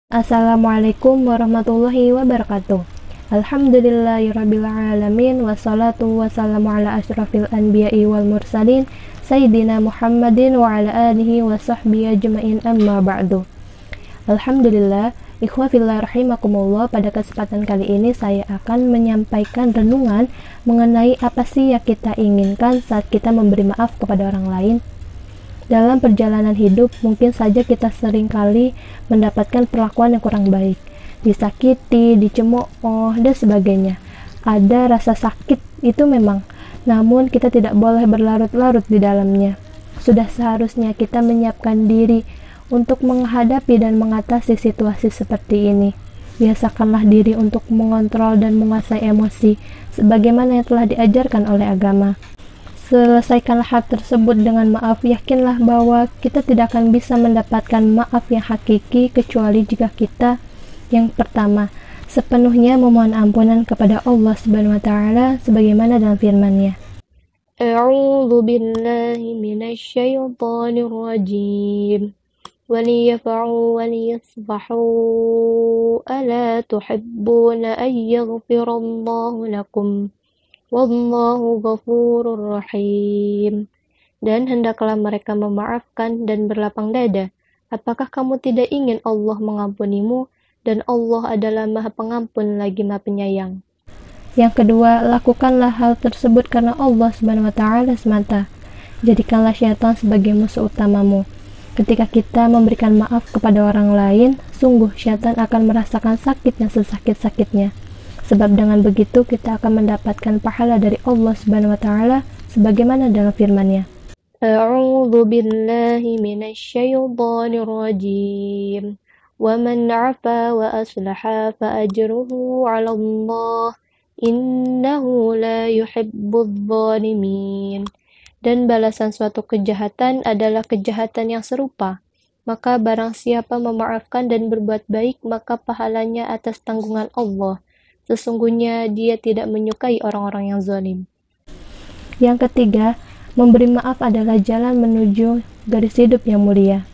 Assalamualaikum warahmatullahi wabarakatuh. Alhamdulillahirrabbilalamin. Wassalatu wassalamu ala ashrafil anbiya'i wal mursalin Sayyidina Muhammadin wa ala alihi wa sahbihi ajma'in, amma ba'du. Alhamdulillah, ikhwafillah rahimakumullah. Pada kesempatan kali ini saya akan menyampaikan renungan mengenai apa sih yang kita inginkan saat kita memberi maaf kepada orang lain. Dalam perjalanan hidup, mungkin saja kita seringkali mendapatkan perlakuan yang kurang baik, disakiti, dicemooh, dan sebagainya. Ada rasa sakit, itu memang, namun kita tidak boleh berlarut-larut di dalamnya. Sudah seharusnya kita menyiapkan diri untuk menghadapi dan mengatasi situasi seperti ini. Biasakanlah diri untuk mengontrol dan menguasai emosi, sebagaimana yang telah diajarkan oleh agama. Selesaikanlah hal tersebut dengan maaf. Yakinlah bahwa kita tidak akan bisa mendapatkan maaf yang hakiki kecuali jika kita, yang pertama, sepenuhnya memohon ampunan kepada Allah Subhanahu wa taala sebagaimana dalam firman-Nya. A'udzu billahi minasyaitonir rajim. Waliyafa'u waliyasfahu ala tuhibbuna an yaghfirallahu lakum. Wallahu ghafurur rahim. Dan hendaklah mereka memaafkan dan berlapang dada. Apakah kamu tidak ingin Allah mengampunimu? Dan Allah adalah Maha Pengampun lagi Maha Penyayang. Yang kedua, lakukanlah hal tersebut karena Allah Subhanahu wa taala semata. Jadikanlah syaitan sebagai musuh utamamu. Ketika kita memberikan maaf kepada orang lain, sungguh syaitan akan merasakan sakitnya sesakit-sakitnya. Sebab dengan begitu kita akan mendapatkan pahala dari Allah Subhanahu wa taala sebagaimana dalam firman-Nya. A'udzu billahi minasyaitonir rajim. Wa man 'afa wa aslaha fa ajruhu 'ala Allah. Innahu la yuhibbudz zalimin. Dan balasan suatu kejahatan adalah kejahatan yang serupa. Maka barang siapa memaafkan dan berbuat baik, maka pahalanya atas tanggungan Allah. Sesungguhnya dia tidak menyukai orang-orang yang zalim. Yang ketiga, memberi maaf adalah jalan menuju garis hidup yang mulia.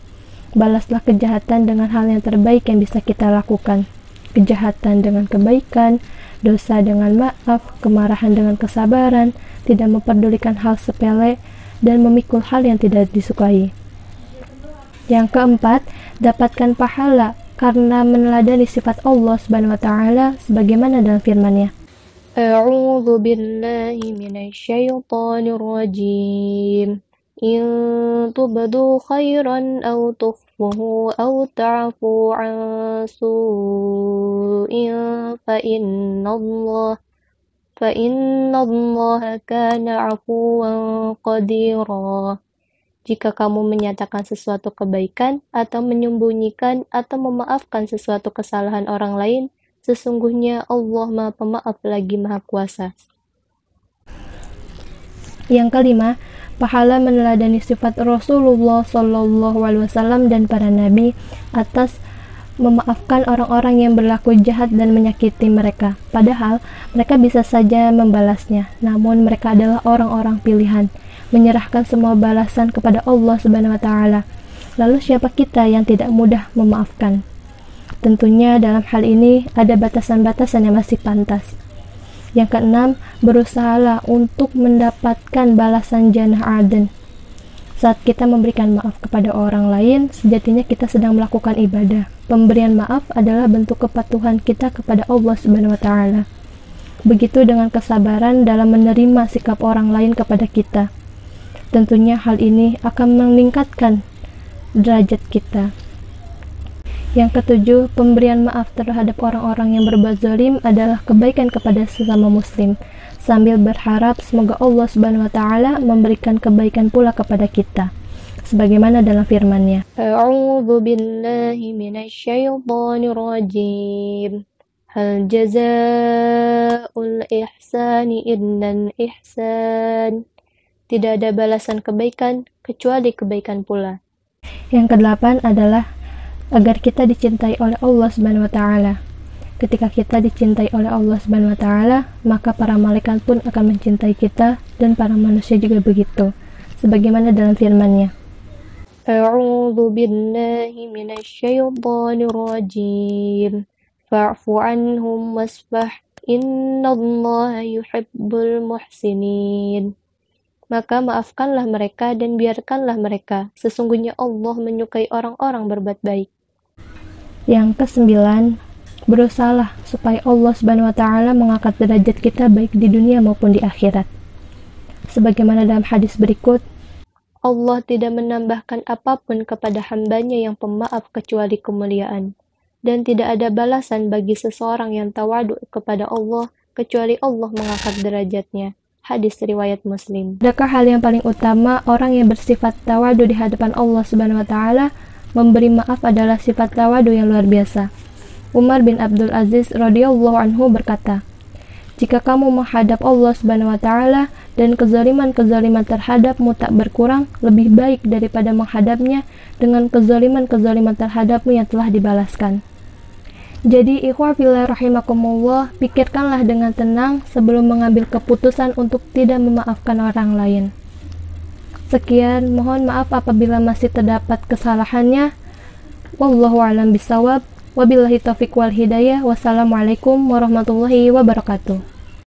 Balaslah kejahatan dengan hal yang terbaik yang bisa kita lakukan. Kejahatan dengan kebaikan, dosa dengan maaf, kemarahan dengan kesabaran, tidak memperdulikan hal sepele, dan memikul hal yang tidak disukai. Yang keempat, dapatkan pahala karena meneladani sifat Allah Subhanahu wa taala sebagaimana dalam firman-Nya. A'udzu billahi minasyaitonir rajim. In tubdu khairan aw tukhfuhu aw ta'fu 'an su'in fa innallaha kana 'afuwan qadira. Jika kamu menyatakan sesuatu kebaikan, atau menyembunyikan, atau memaafkan sesuatu kesalahan orang lain, sesungguhnya Allah Maha Pemaaf lagi Maha Kuasa. Yang kelima, pahala meneladani sifat Rasulullah SAW dan para nabi atas memaafkan orang-orang yang berlaku jahat dan menyakiti mereka. Padahal mereka bisa saja membalasnya, namun mereka adalah orang-orang pilihan, menyerahkan semua balasan kepada Allah Subhanahu wa taala. Lalu siapa kita yang tidak mudah memaafkan? Tentunya dalam hal ini ada batasan-batasan yang masih pantas. Yang keenam, berusahalah untuk mendapatkan balasan jannah Aden. Saat kita memberikan maaf kepada orang lain, sejatinya kita sedang melakukan ibadah. Pemberian maaf adalah bentuk kepatuhan kita kepada Allah Subhanahu wa taala. Begitu dengan kesabaran dalam menerima sikap orang lain kepada kita. Tentunya hal ini akan meningkatkan derajat kita. Yang ketujuh, pemberian maaf terhadap orang-orang yang berbuat zalim adalah kebaikan kepada sesama muslim, sambil berharap semoga Allah Subhanahu wa taala memberikan kebaikan pula kepada kita. Sebagaimana dalam firman-Nya. A'udzu billahi minasyaitonir rajim. Hal jazaa'ul ihsani illal ihsan. Tidak ada balasan kebaikan kecuali kebaikan pula. Yang kedelapan adalah agar kita dicintai oleh Allah Subhanahu wa taala. Ketika kita dicintai oleh Allah Subhanahu wa taala, maka para malaikat pun akan mencintai kita dan para manusia juga begitu. Sebagaimana dalam firman-Nya. A'udzu billahi minasyaitonir rajim. Fa'fu anhum wasfah innallaha yuhibbul muhsinin. Maka maafkanlah mereka dan biarkanlah mereka. Sesungguhnya Allah menyukai orang-orang berbuat baik. Yang kesembilan, berusahalah supaya Allah Subhanahu wa taala mengangkat derajat kita baik di dunia maupun di akhirat. Sebagaimana dalam hadis berikut, Allah tidak menambahkan apapun kepada hambanya yang pemaaf kecuali kemuliaan. Dan tidak ada balasan bagi seseorang yang tawadu kepada Allah kecuali Allah mengangkat derajatnya. Hadis riwayat Muslim. Adakah hal yang paling utama orang yang bersifat tawadu di hadapan Allah Subhanahu wa taala memberi maaf adalah sifat tawadu yang luar biasa. Umar bin Abdul Aziz radhiyallahu anhu berkata, "Jika kamu menghadap Allah Subhanahu wa taala dan kezaliman-kezaliman terhadapmu tak berkurang, lebih baik daripada menghadapnya dengan kezaliman-kezaliman terhadapmu yang telah dibalaskan." Jadi ikhwah fillah rahimakumullah, pikirkanlah dengan tenang sebelum mengambil keputusan untuk tidak memaafkan orang lain. Sekian, mohon maaf apabila masih terdapat kesalahannya. Wallahu a'lam bishawab. Wabillahi taufiq wal hidayah. Wassalamualaikum warahmatullahi wabarakatuh.